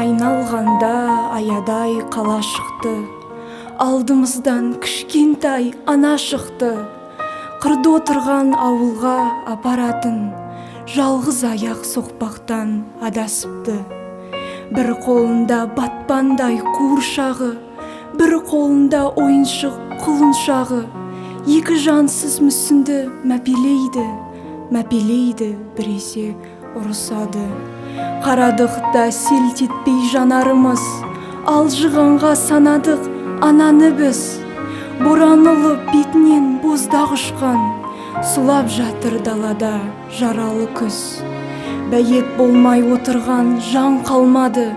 айналғанда аядай қала шықты. Алдымыздан кішкентай ана шықты. Қырда отырған ауылға апаратын жалғыз аяқ соқпақтан адасыпты. Бір қолында батпандай қуыршағы, бір қолында ойыншық құлыншағы. Екі жансыз мүсінді мәпелейді, біресе ұрысады. Қарадық да селт етпей жанарымыз, алжығанға санадық ананы біз. Боранылып бетінен боздақ ұшқан, сұлап жатыр далада жаралы күз. Бәйек болмай отырған жан қалмады,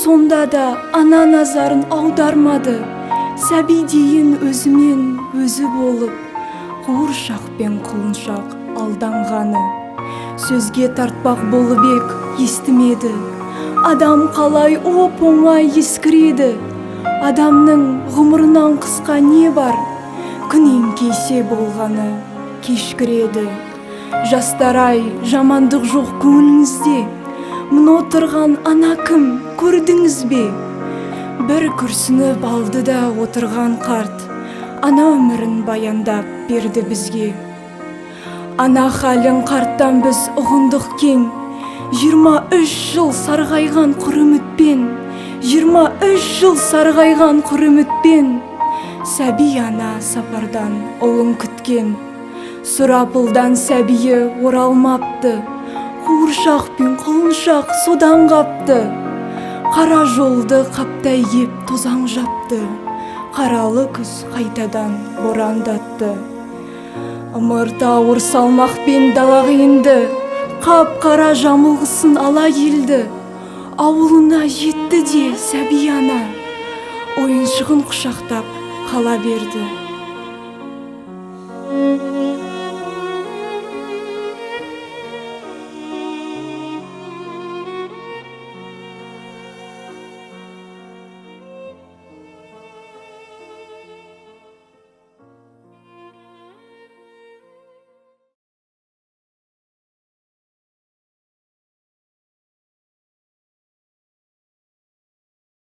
сонда да ана назарын аудармады. Сәби дейін өзімен өзі болып, қуыршақ пен құлыншақ алданғаны. Сөзге тартпақ болып ек естімеді, адам қалай оп-оңай ескіреді. Адамның ғұмырынан қысқа не бар, күн еңкейсе болғаны кешкіреді. Жастар-ай, жамандық жоқ көңіліңізде, мұны отырған ана кім, көрдіңіз бе? Бір күрсініп алды да отырған қарт, ана өмірін баяндап берді бізге. Ана халін қарттан біз ұғындық кең, 23 жыл сарғайған құр үмітпен, 23 жыл сарғайған құр үмітпен. Сәби ана сапардан ұлын күткен, сұрапылдан сәбиі оралмапты. Қуыршақ пен құлыншақ содан қапты. Қара жолды қаптай еп тозаң жапты. Қаралы күз қайтадан борандатты. Ымырт ауыр салмақпен далаға енді, қап-қара жамылғысын ала келді. Ауылына жетті де сәби ана, ойыншығын құшақтап қала берді.